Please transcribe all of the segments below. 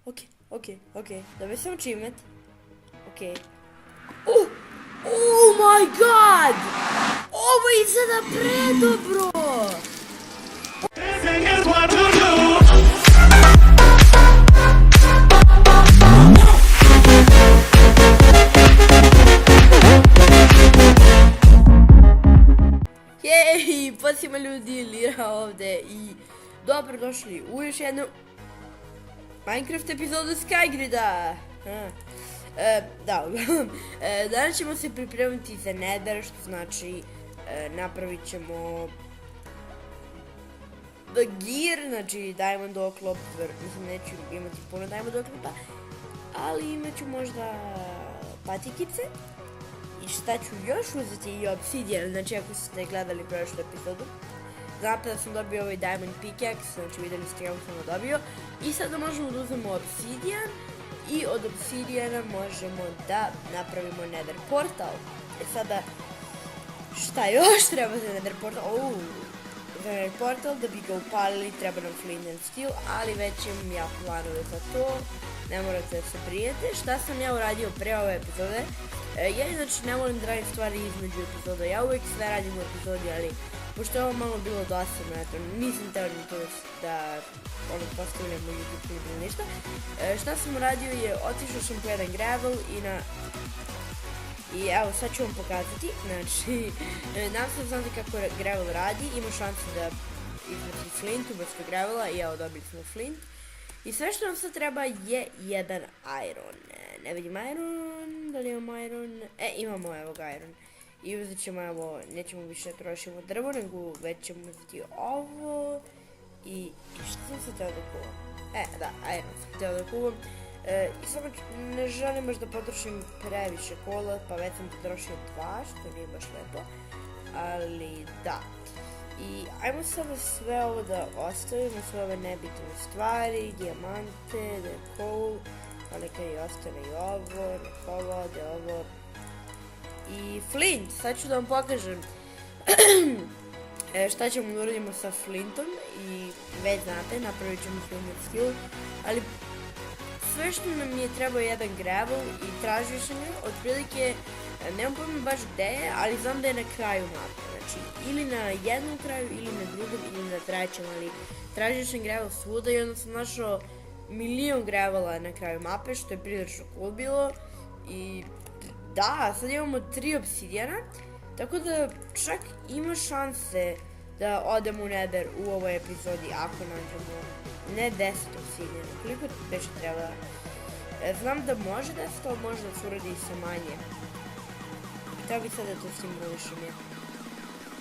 Ok. Dobio sam achievement. Ok. Oh my god! Ovo izgleda predobro! Jej, pa svima ljudi, Lira ovde i dobrodošli u još jednu Minecraft epizodu Skygrida. Da, uglavnom, danas ćemo se pripremiti za Nether, što znači napravit ćemo gear, znači diamond oklop, mislim neću imati puno diamond oklopa, ali imat ću možda patikice. I šta ću još uzeti i obsidian, znači ako ste gledali prošlu epizodu. Znate da sam dobio ovaj diamond pickaxe, znači vidjeli ste kako sam ga dobio. I sada možemo da uzmemo obsidian i od obsidiana možemo da napravimo nether portal. E sada, šta još treba za nether portal? Za nether portal, da bi ga upalili treba nam flint and steel, ali već imam ja planove za to. Ne morate da se brijete. Šta sam ja uradio pre ove epizode? Ja inače ne volim da radim stvari između epizoda, ja uvijek sve radim u epizodi, ali pošto je ovo malo bilo dosadno, eto, nisam teo ni to da postavljam u YouTube ili ništa. Šta sam uradio je, otišao sam po jedan gravel i evo sad ću vam pokazati, znači, nadam se da znate kako gravel radi, ima šanse da izvrti flint umjesto gravela i evo dobili smo flint. I sve što nam sad treba je jedan iron. Ne vidim iron, da li imamo iron? Imamo evo ga iron. I uzet ćemo evo, nećemo više trošimo drvo, nego već ćemo uzeti ovo. I što sam se teo da kuvam? Da, iron sam teo da kuvam. I samo ne želim baš da potrošim previše kola, pa već sam potrošio 2, što nije baš lepo. Ali da. I ajmo sada sve ovo da ostavimo, sve ove nebitne stvari, dijamante, da je coal, pa neka i ostane i ovo, neka ovo, da je ovo. I flint, sad ću da vam pokažem šta ćemo da uradimo sa flintom i već znate, napravit ćemo flint and steel, ali sve što nam je trebao jedan gravel i tražio sam je, otprilike, nemam pojma baš gde je, ali znam da je na kraju mape, znači ili na jednom kraju, ili na drugom, ili na trećem, ali tražio sam gravel svuda i onda sam našao milion gravela na kraju mape, što je prilično cool bilo. I da, sad imamo 3 obsidijana, tako da čak ima šanse da odemo u Nether u ovoj epizodi ako nađemo ne 10 obsidijana, koliko već treba. Znam da može 10, ali može da se uradi i sa manje. Treba bi sad da to simulišem je.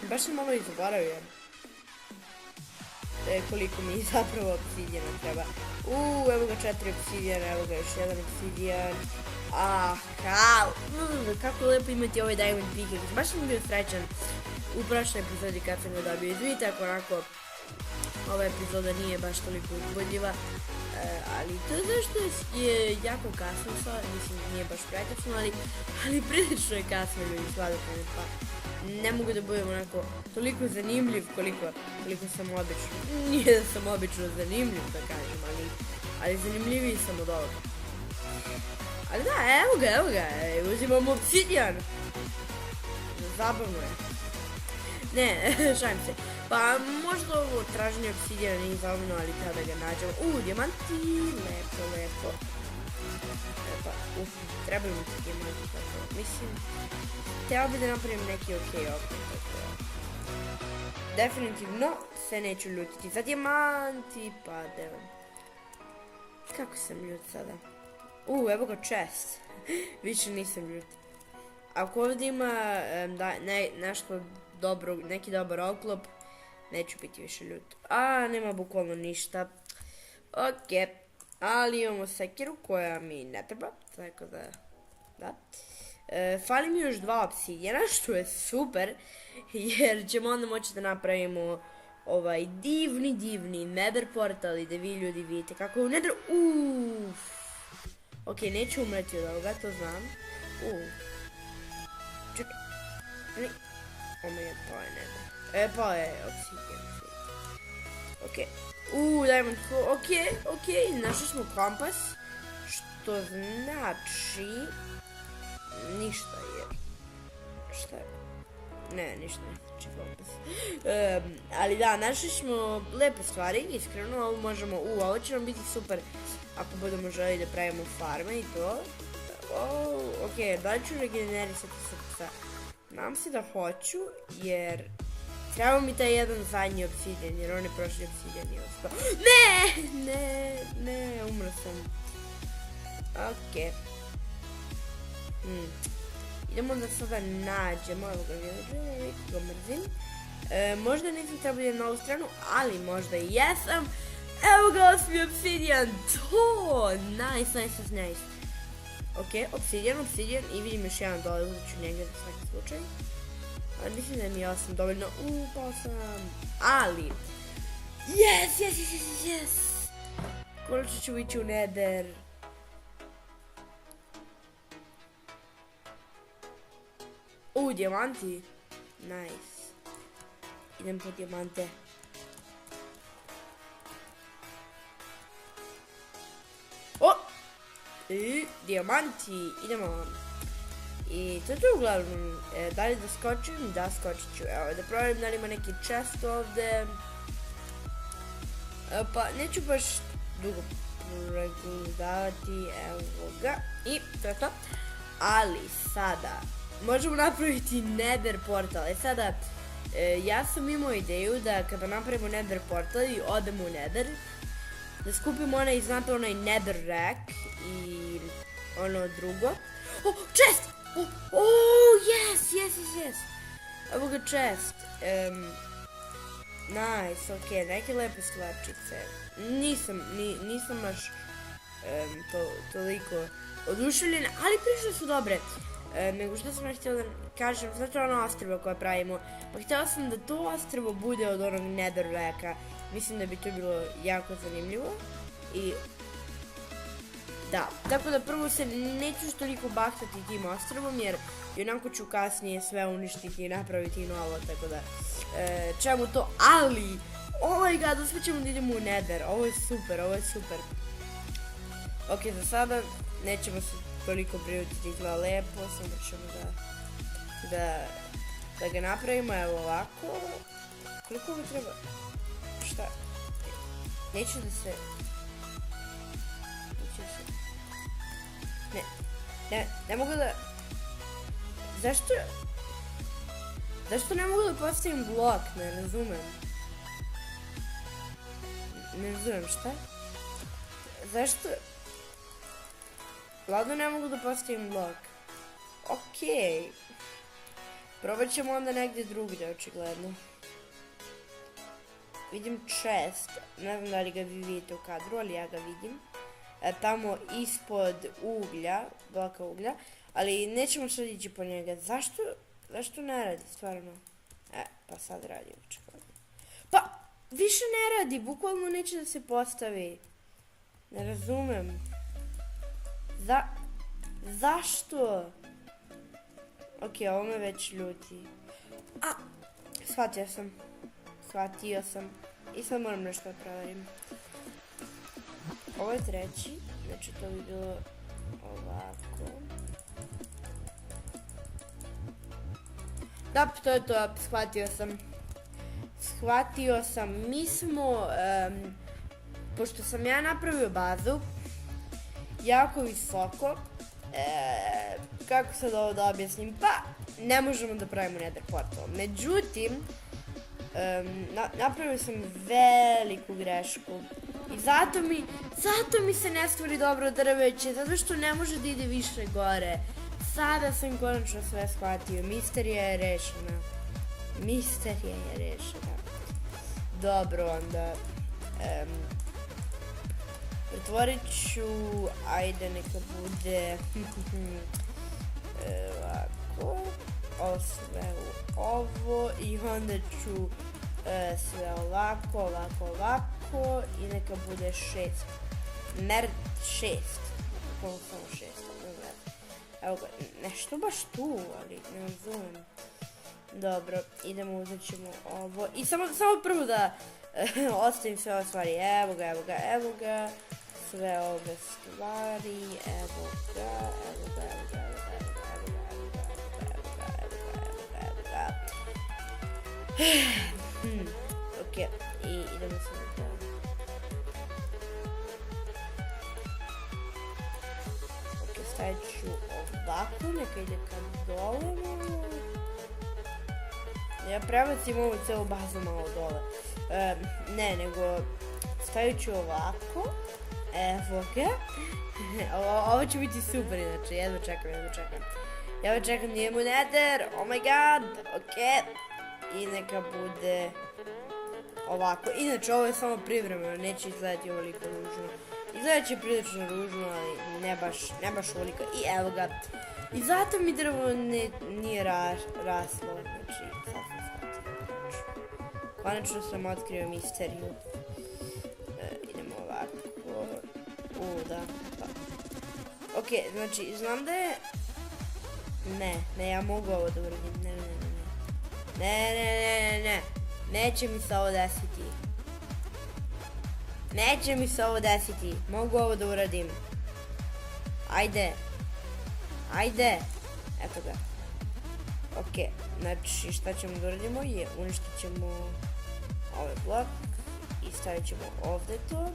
Baš sam malo i zaboravio koliko mi zapravo obsidijana treba. Evo ga 4 obsidijana, evo ga još jedan obsidijan. Kako lepo imati ovaj diamond pickaxe. Baš sam bio srećan u prošloj epizodi kad sam ga dobio. Izvidite ako onako ova epizoda nije baš toliko uzbudljiva. Ali to je zašto je jako kasno sad, mislim nije baš prekasno, ali prilično je kasno ljudi, sladite mi, pa ne mogu da budem onako toliko zanimljiv koliko sam obično. Nije da sam obično zanimljiv da kažem, ali zanimljiviji sam od ovoga. Ali da, evo ga, uzimamo obsidijan. Zabavno je. Ne, šalim se. Pa možda ovo traženje obsidijana nije zabavno, ali kada ga nađemo. Dijamanti, lepo. Trebaju mi ti dijamanti, tako, mislim. Htjela bi da napravim neki okej okret. Definitivno se neću ljutiti za dijamanti, pa da. Kako sam ljut sada? Evo ga chest. Više nisam ljut. Ako ovdje ima nešto dobro, neki dobar oklop, neću biti više ljut. Nema bukvalno ništa. Ok, ali imamo sekiru koja mi ne treba, tako da. Fali mi još 2 obsidijana, što je super, jer ćemo onda moći da napravimo ovaj divni nether portal i da vi ljudi vidite kako u nether, Ok, neću umreti od ovoga, to znam. Čekaj. To je nether. Pa je obsidijan. Ok. Diamond Hole, okej, našli smo kompas, što znači ništa jer, šta je? Ne, ništa ne znači kompas. Ali da, našli smo lepe stvari, iskreno, ovo možemo, ovo će nam biti super ako budemo želi da pravimo farme i to. Ok, da li ću regenerisati srca? Nadam se da hoću, jer treba mi taj jedan zadnji obsidian, jer on je prošli obsidian i ostao. Ne, umro sam. Ok. Idemo da sada nađemo, evo ga vidim, ga mrzim. Možda nisam trebao idem na ovu stranu, ali možda i jesam. Evo ga, osmi obsidian, to, nice. Ok, obsidian i vidim još jedan dole, uzet ću njega za svaki slučaj. Ali mislim da mi je 8 dovoljno, upao sam, ali, yes! Konačno ću ići u Nether. Dijamanti, nice, idem po dijamante. Dijamanti, idemo. I to je to uglavnom, da li da skočim? Da, skočit ću, evo da provjerim da li ima neki chest ovde. Pa neću baš dugo pregledavati, evo ga, i to je to. Ali sada možemo napraviti Nether portal. Sada, ja sam imao ideju da kada napravimo Nether portal i odemo u Nether, da skupimo znate onaj Nether rack i ono drugo. Chest! Yes! Evo ga chest. Nice, ok, neke lepe stvarčice. Nisam baš toliko oduševljen, ali prišle su dobre. Nego što sam htjela da kažem, znači ono ostrvo koje pravimo, pa htjela sam da to ostrvo bude od onog Nether racka. Mislim da bi to bilo jako zanimljivo. I da, tako da prvo se neću toliko bahtati tim ostrovom, jer onako ću kasnije sve uništiti i napraviti novo, tako da čemu to, ali oh my god, uspjet ćemo da idemo u Nether, ovo je super. Ok, za sada nećemo se toliko priutiti, izgleda lepo, samo ćemo da ga napravimo, evo ovako. Koliko mi treba? Šta? Neću da se... Ne mogu da... Zašto ne mogu da postavim blok? Ne razumem. Šta? Zašto... Ladno ne mogu da postavim blok. Okej. Probat ćemo onda negdje drugdje, očigledno. Vidim chest. Ne znam da li ga vi vidite u kadru, ali ja ga vidim. Tamo ispod uglja, bloka uglja. Ali nećemo sad ići po njega. Zašto ne radi, stvarno? Pa sad radi, očigledno. Pa, više ne radi, bukvalno neće da se postavi. Ne razumem. Zašto? Ok, ovo me već ljuti. Shvatio sam. I sad moram nešto da proverim. Ovo je treći, znači to bi bilo ovako. Da, to je to, shvatio sam. Mi smo, pošto sam ja napravio bazu, jako visoko, kako sad ovo da objasnim, pa ne možemo da pravimo Nether portal. Međutim, napravio sam veliku grešku i zato mi se ne stvori dobro drveće, zato što ne može da ide više gore. Sada sam konačno sve shvatio, misterija je rešena. Dobro, onda pretvorit ću, ajde neka bude ovako, ovo sve u ovo i onda ću sve ovako i neka bude 6. Samo 6. Evo ga, nešto baš tu, ali ne razumem. Dobro, idemo, uzet ćemo ovo. I samo prvo da ostavim sve ove stvari. Evo ga. Sve ove stvari, evo ga. Ok, i idemo samo da... Ok, stavit ću ovako, neka ide ka dole. Ja prebacim ovu celu bazu malo dole. Ne, nego stavit ću ovako. Evo ga. Ovo će biti super, inače, jedva čekam, nijemo nether, oh my god, ok. I neka bude ovako. Inače, ovo je samo privremeno, neće izgledati ovoliko ružno. Izgledat će prilično ružno, ali ne baš ovoliko. I evo ga. I zato mi drvo nije raslo, znači, sad sam shvatio. Konačno sam otkrio misteriju. Idemo ovako. Da. Ok, znači, znam da je... Ne, ja mogu ovo da uradim. Ne. Neće mi se ovo desiti. Mogu ovo da uradim. Ajde. Eto ga. Ok, znači šta ćemo da uradimo je uništit ćemo ovaj blok i stavit ćemo ovde to.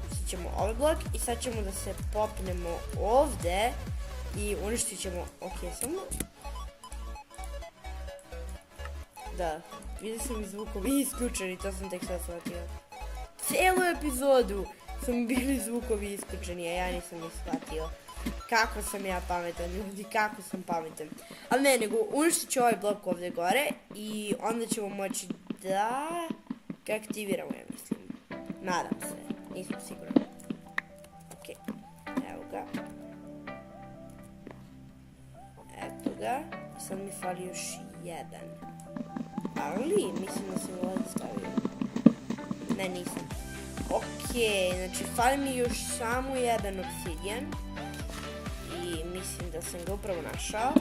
Uništit ćemo ovaj blok i sad ćemo da se popnemo ovde i uništit ćemo, ok, samo... Da, vidio sam i zvukovi isključeni, to sam tek sad shvatio. Cijelu epizodu su mi bili zvukovi isključeni, a ja nisam ih shvatio. Kako sam ja pametan, ljudi, kako sam pametan. Ali ne, nego uništit ću ovaj blok ovdje gore i onda ćemo moći da ga aktiviramo, ja mislim. Nadam se, nisam siguran. Ok, evo ga. Eto ga, sad mi fali još jedan. Ali, mislim da sam ovdje stavio. Ne, nisam. Ok, znači fali mi još samo jedan obsidijan. I mislim da sam ga upravo našao.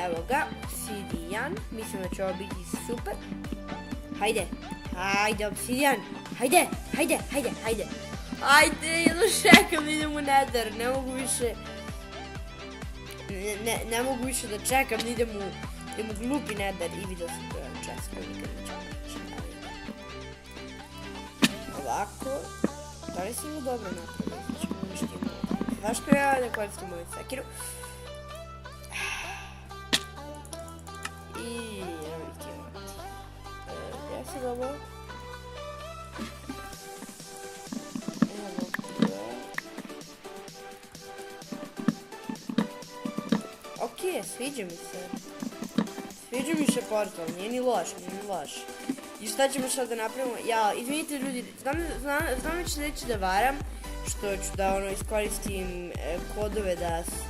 Evo ga, obsidijan. Mislim da će ovo biti super. Hajde obsidijan. Hajde. Jedno čekam da idem u nether. Ne mogu više da čekam da idem u glupi nether. I vidio sam to jedan čas koji nikad nećemo naći. Ovako. Da li sam ovo dobro napravio? Znači uništimo. Zašto ja ne koristim ovu sekiru? I evo ih imati. Gdje se ovo? Evo gdje. Ok, sviđa mi se. Sviđa mi se portal, nije ni loš. I šta ćemo sad da napravimo? Ja, izvinite ljudi, znam već neću da varam, što ću da iskoristim kodove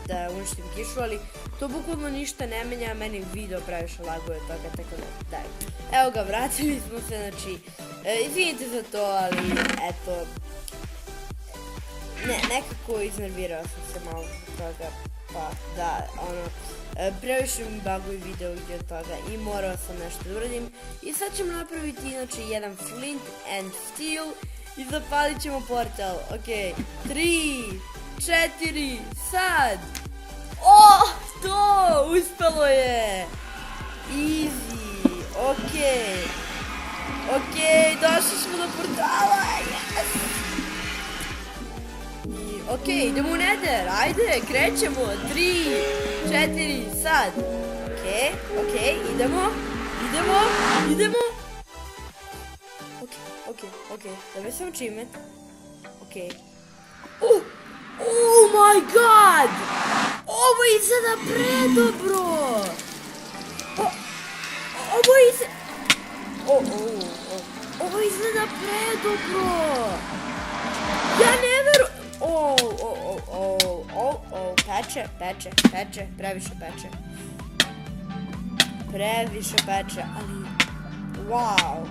da uništim kišu, ali to bukvalno ništa ne menja, meni video previše laguje toga, tako da daj. Evo ga, vratili smo se, znači, izvinite za to, ali eto, nekako iznervirao sam se malo zbog toga, pa da, previše mi baguju video gdje od toga i morao sam nešto da uradim. I sad ćemo napraviti, znači, jedan flint and steel i zapalit ćemo portal. Ok, 3, 4, sad! To! Uspelo je! Easy! Ok, došli smo do portala! Yes! Ok, idemo u nether, ajde, krećemo, 3, 4, sad. Ok, idemo. Ok, dobio sam achievement. Ok. Oh my god! Ovo izgleda predobro! Ovo izgleda predobro! Ja ne verujem! Peče, previše peče, ali wow,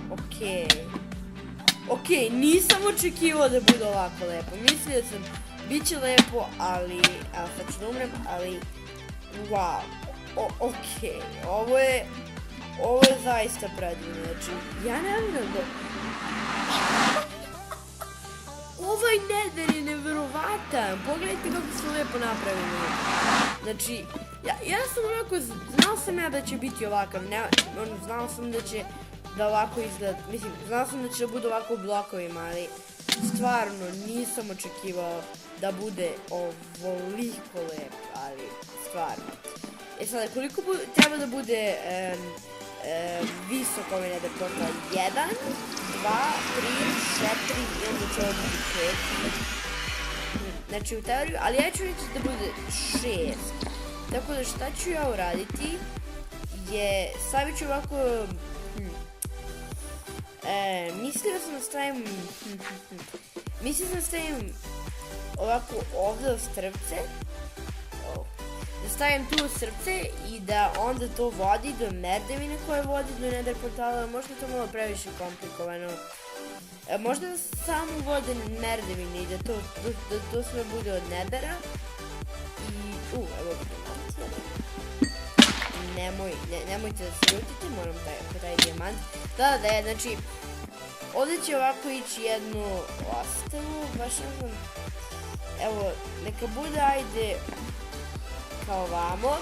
ok, nisam očekivao da bude ovako lepo, mislio sam bit će lepo, ali, evo sad ću da umrem, ali wow, ok, ovo je Ovo je zaista predivno, znači, ja ne znam da... Ovaj Nether je neverovatan, pogledajte kako su lijepo napravili. Znači, ja sam onako, znao sam ja da će biti ovakav, znao sam da će da ovako izgleda, mislim, znao sam da će da bude ovako u blokovima, ali stvarno nisam očekivao da bude ovoliko lep, ali stvarno. E sada, koliko treba da bude visok ovaj Nether portal? 1, 2, 3, 4 i onda će ovo biti 5. Znači u teoriju, ali ja ću reći da bude 6. Tako da šta ću ja uraditi je, stavit ću ovako, mislio sam da stavim ovako ovdje u strpce, da stavim tu srce i da onda to vodi do merdevine koja vodi do Nether portala. Možda je to malo previše komplikovano. Možda da samo vode merdevine i da to sve bude od Nethera. I, evo diamant. Nemojte da se ljutite, moram taj dijamant. Da, znači, ovdje će ovako ići jednu ostavu, baš ne znam. Evo, neka bude, ajde, kao ovamo,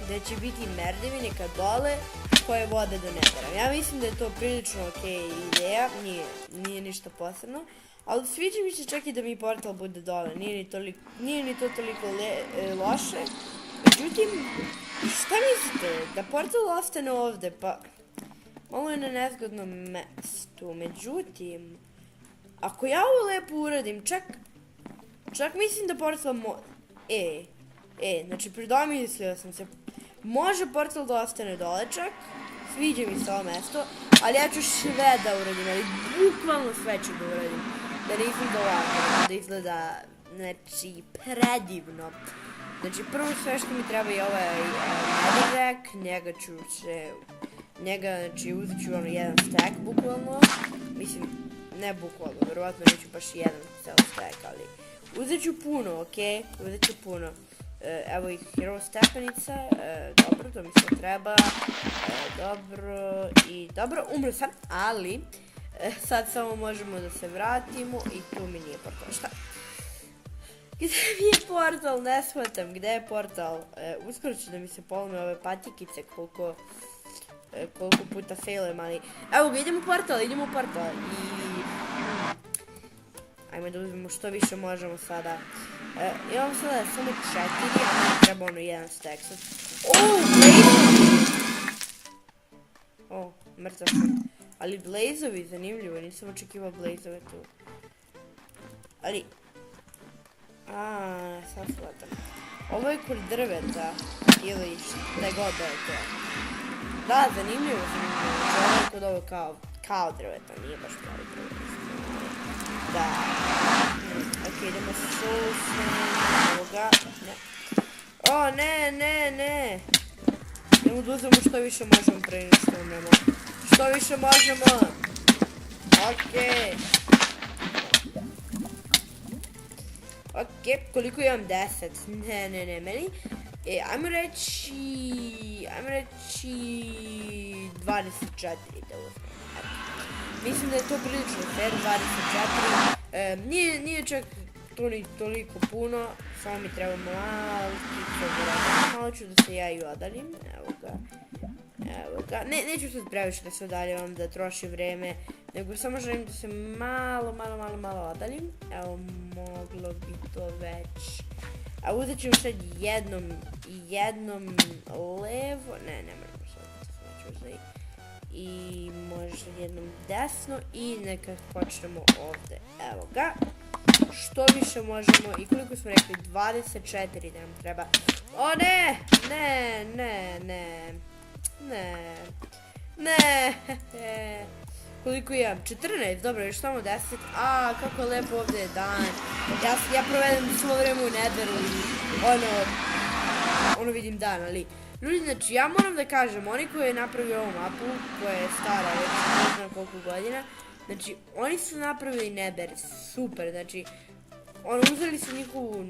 gdje će biti merdevine kad dole koje vode do Nethera. Ja mislim da je to prilično okej ideja, nije ništa posebno, ali sviđa mi se čak i da mi portal bude dole, nije ni to toliko loše. Međutim, šta mislite, da portal ostane ovdje, pa malo je na nezgodnom mjestu, međutim, ako ja ovo lepo uradim, čak mislim da portal znači predomislio sam se, može portal da ostane dole čak, sviđa mi se ovo mjesto, ali ja ću sve da uradim, ali bukvalno sve ću da uradim, da ne izgleda ovako, da izgleda, znači, predivno. Znači, prvo sve što mi treba je ovaj netherrack, znači, uzet ću ono jedan stack, bukvalno, mislim, ne bukvalno, verovatno neću baš jedan ceo stack, ali uzet ću puno, okej, uzet ću puno. Evo ih hero stepenica, dobro, to mi se treba, dobro, umro sam, ali sad samo možemo da se vratimo i tu mi nije portal, šta? Gdje mi je portal, ne shvatam, gdje je portal? Uskoro ću da mi se polome ove patikice koliko puta failujem, ali evo ga, idemo u portal i ajmo da uzmemo što više možemo sada. Imamo sada samo 4, a nam treba ono jedan stack. Mrtav sam. Ali blazeovi, zanimljivo, nisam očekivao blazeove tu. Ali... sad shvatam. Ovo je kod drveta, ili šta god da je to. Da, zanimljivo. Ovo je kod ovo kao drveta, nije baš pravi drveta. Da. Ok, idemo ovoga. Ne. Idemo da uzmemo što više možemo pre nego što umremo. Što više možemo. Ok, koliko imam? 10. Ne, meni. Ajmo reći 24 da uzmem. Mislim da je to prilično fair, 24. Nije čak to ni toliko puno, samo mi treba malo ću da se ja i odalim. Evo ga. Neću sad previše da se odaljavam, da trošim vreme, nego samo želim da se malo odalim. Evo, moglo bi to već. A uzet ćemo sad jednom levo, ne moramo sad, i možda jednom desno i neka počnemo ovdje. Evo ga. Što više možemo i koliko smo rekli, 24 da nam treba. O ne! Koliko imam? 14, dobro, još samo 10. Kako lepo ovdje je dan. Ja provedem svo vrijeme u Netheru i ono vidim dan, ali ljudi, znači ja moram da kažem, oni koji je napravio ovu mapu, koja je stara već ne znam koliko godina, znači oni su napravili Nether super, znači uzeli su njihovu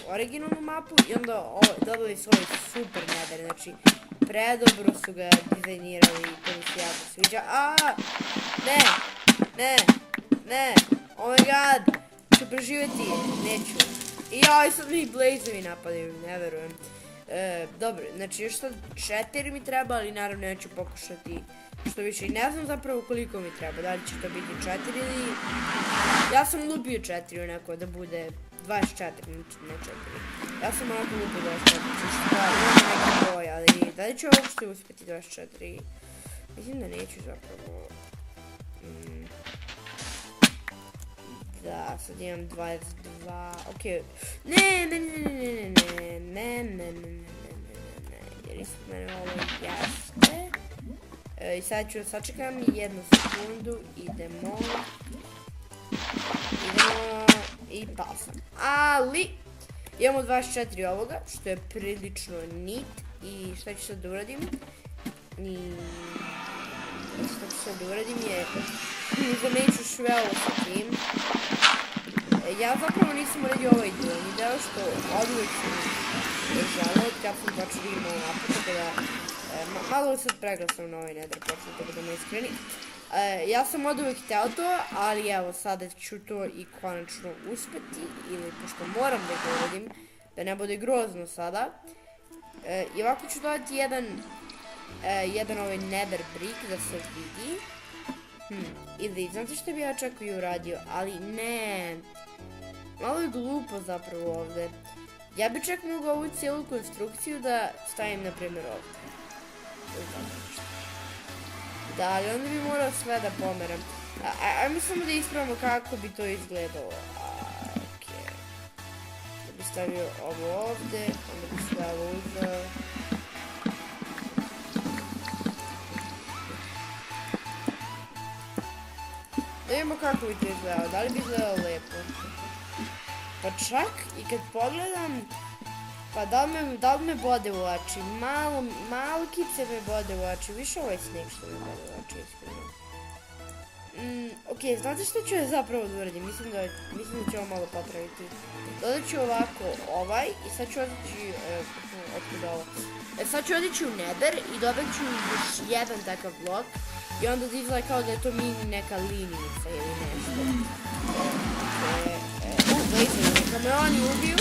originalnu mapu i onda dodali su ovaj super Nether, znači predobro su ga dizajnirali i to mi se jako sviđa. Ne, oh my god, ću preživjeti, neću. I joj, sad mi blazevi napadaju, ne verujem. Dobro, znači još sad 4 mi treba, ali naravno ja ću pokušati što više. I ne znam zapravo koliko mi treba, da li će to biti 4 ili... Ja sam lupio 4 onako da bude 24, ne 4. Ja sam onako lupio 24, što imam neki broj, ali da li ću uopšte uspjeti 24? Mislim da neću zapravo. Da, sad imam 22, okej. Ne, jer ispod mene ovo jeste. I sad ću sačekam 1 sekundu, idemo i pao sam. Ali, imamo 24 ovoga, što je prilično neat. I šta ću sad da uradim? Zamenit ću sve ovo sa tim. Ja zapravo nisam uradio ovaj deo što oduvijek sam želeo od kad sam počeo da imam ovu mapu, tako da malo sad preglasam na ovaj nether portal, tako da me iskreni. Ja sam oduvijek hteo to, ali evo sada ću to i konačno uspeti, ili pošto moram da ga uradim, da ne bude grozno sada. I ovako ću dodati jedan ovaj nether brick da se vidi. Ili, znate što bi ja čak i uradio, ali ne. Malo je glupo zapravo ovdje. Ja bi čak mogao ovu cijelu konstrukciju da stavim na primjer ovdje. Da, ali onda bi morao sve da pomeram. Ajmo samo da ispravimo kako bi to izgledalo. Okej. Da bi stavio ovo ovdje, onda bi sve ovo uzeo. Da vidimo kako bi to izgledalo, da li bi izgledalo lijepo. Pa čak i kad pogledam, pa da li me bode u oči, malo kice me bode u oči, više ovaj sneg što me bode u oči, iskreno. Okej, znate što ću ja zapravo da uradim, mislim da ću ovo malo popraviti. Dodat ću ovako ovaj i sad ću otići, otkuda ovo, sad ću otići u nether i dodat ću još jedan takav blok. I onda da izgleda kao da je to mini neka linijica ili nešto. Neka me oni ubiju.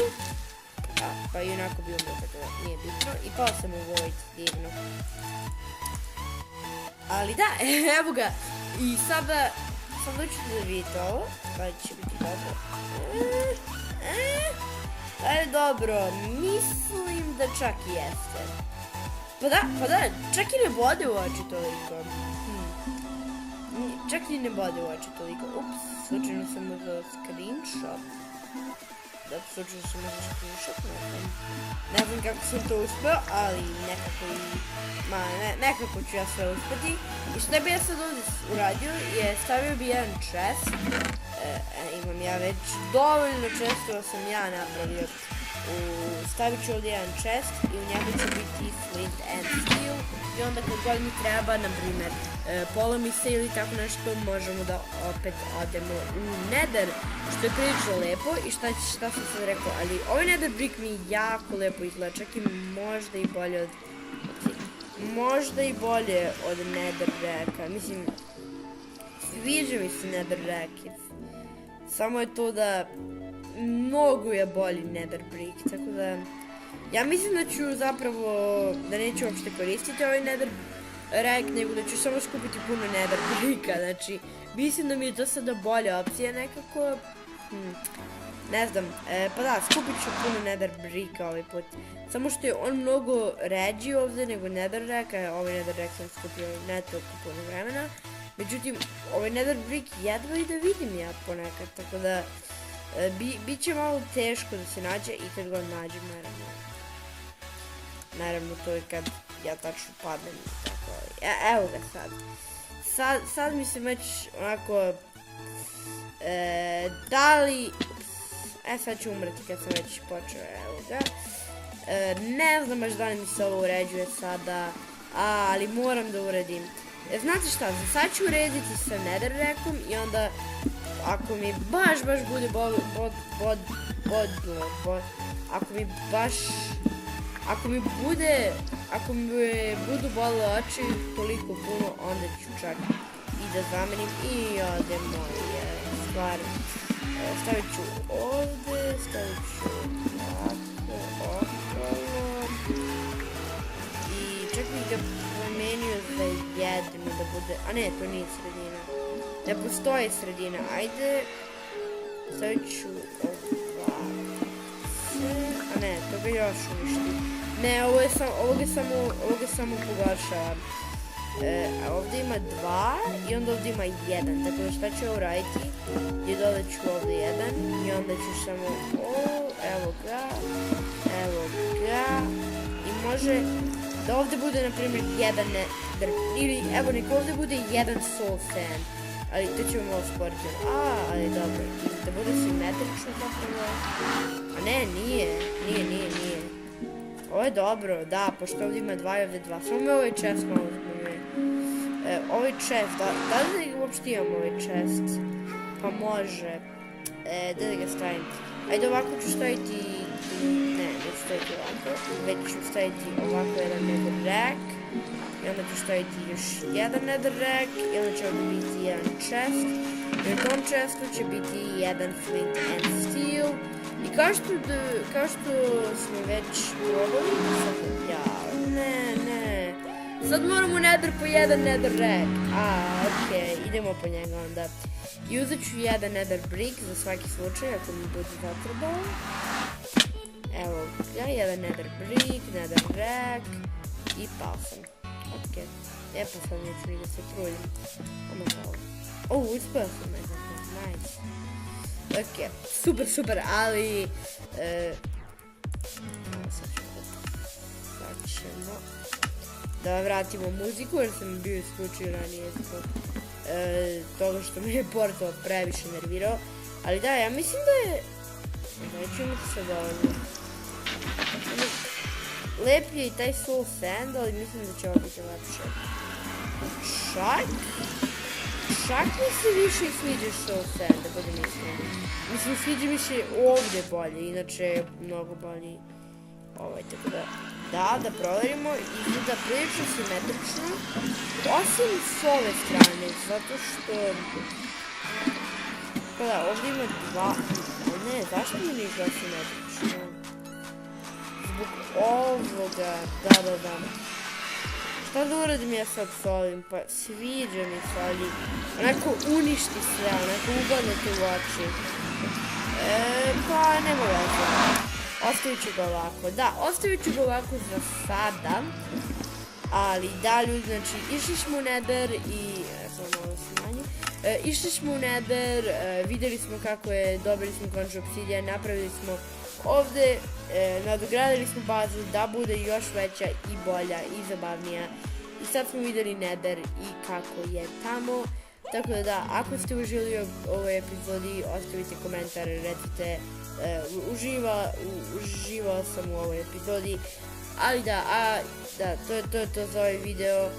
Pa i onako bi umro, tako da nije bitno. I pao sam u Void, divno. Ali da, evo ga. I sada ću da vidite ovo. Pa će biti dobro. Da je dobro, mislim da čak i jeste. Pa da, čak i ne bode u oči toliko. Čak i ne bode u oči toliko. Ups, slučajno sam uzela screenshot. Ne znam kako sam to uspeo, ali nekako ću ja sve uspeti. I što bi ja sad ovdje uradio je stavio bi jedan chest. Imam ja već dovoljno chestova sam ja napravio. Stavit ću ovdje jedan chest i u njemu će biti flint and steel. I onda kad god mi treba, na primjer, polomise ili tako nešto, možemo da opet odemo u nether, što je prilično lepo. I šta sam sad rekao, ali ovaj nether brick mi jako lepo izgleda, čak i možda i bolje od netherracka. Mislim, sviđa mi se netherrack, samo je to da mnogo je bolji nether brick, tako da ja mislim da ću zapravo, da neću uopšte koristiti ovaj nether rack, nego da ću samo skupiti puno nether bricka, znači mislim da mi je to sada bolja opcija nekako, ne znam, pa da, skupit ću puno nether bricka ovaj put, samo što je on mnogo ređi ovdje nego nether rack, a ovaj nether rack sam skupio ne toliko puno vremena, međutim ovaj nether brick jedva i da vidim ja ponekad, tako da bit će malo teško da se nađe i kad god nađem, naravno to je kad ja tačno padnem i tako, evo ga sad mi se već onako, da li, sad ću umreti kad sam već počeo, evo ga, ne znam baš da li mi se ovo uređuje sada, ali moram da uredim. Znate šta, sad ću urediti sa netherrackom i onda ako mi baš bude ako mi budu bolile oči toliko puno, onda ću čak i da zamenim i ovdje moje stvari. Stavit ću ovdje, stavit ću ovako, okolo. I čak bih ga promenio za jednu da bude, a ne, to nije sredina. Ne postoji sredina, ajde. Stavit ću ovako. A ne, to ga još uništi. Ne, ovo ga samo pogoršava. A ovdje ima 2 i onda ovdje ima 1. Tako da šta ću uraditi? I dodat ću ovdje 1 i onda ću samo evo ga. I može da ovdje bude na primjer 1 nether. Ili evo nek ovdje bude 1 soul sand. Ali to ćemo malo sporiti. Ali dobro. Da bude simetrično zapravo. A ne, nije. Ovo je dobro, da, pošto ovdje ima 2 i ovdje 2. Samo me ovaj chest malo zbunjuje. Ovaj chest, da li uopšte imam ovaj chest? Pa može. Da ga stavim? Ajde, ovako ću staviti... Ne ću staviti ovako. Već ću staviti ovako jedan nether rack. I onda ću staviti još jedan nether rack. I onda će ovdje biti jedan chest. I u tom chestu će biti jedan flint and steel. I kao što smo već probali, ne. Sad moramo u nether po jedan nether rack. Okej, idemo po njega onda. I uzet ću jedan nether brick za svaki slučaj, ako mi bude zatrebalo. Evo ga, jedan nether brick, nether rack i pao sam. Okej, pa sad neću ni da se trudim. Uspeo sam nice. Ok, super, ali sad ćemo da vratimo muziku jer sam bio isključio ranije zbog toga što me je portal previše nervirao, ali da, ja mislim da je neću imati se dovoljno. Lep je i taj soul sand, ali mislim da će ovo biti lepše. Čak mi se više sviđa soul sand, da budem iskreni. Mislim, sviđa mi se ovdje bolje, inače je mnogo bolji tako da proverimo. Izgleda prilično simetrično, osim s ove strane, zato što... Pa da, ovdje ima 2... Ne, zašto mi nije izgleda simetrično? Zbog ovoga, da. Šta da uradim ja sad s ovim? Pa sviđa mi se, ali onako uništi sve, onako ugodnete u oči. Pa nema veze. Ostavit ću ga ovako. Da, ostavit ću ga ovako za sada. Ali da, ljudi, znači, išli smo u nether i... Samo malo smanji. Išli smo u nether, vidjeli smo kako je, dobili smo končno obsidijan, napravili smo ovdje, nadogradili smo bazu da bude još veća i bolja i zabavnija. I sad smo vidjeli nether i kako je tamo. Tako da, ako ste uživali u ovoj epizodi, ostavite komentar, recite uživao sam u ovoj epizodi. Ali da, to je to za ovaj video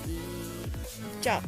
i čao!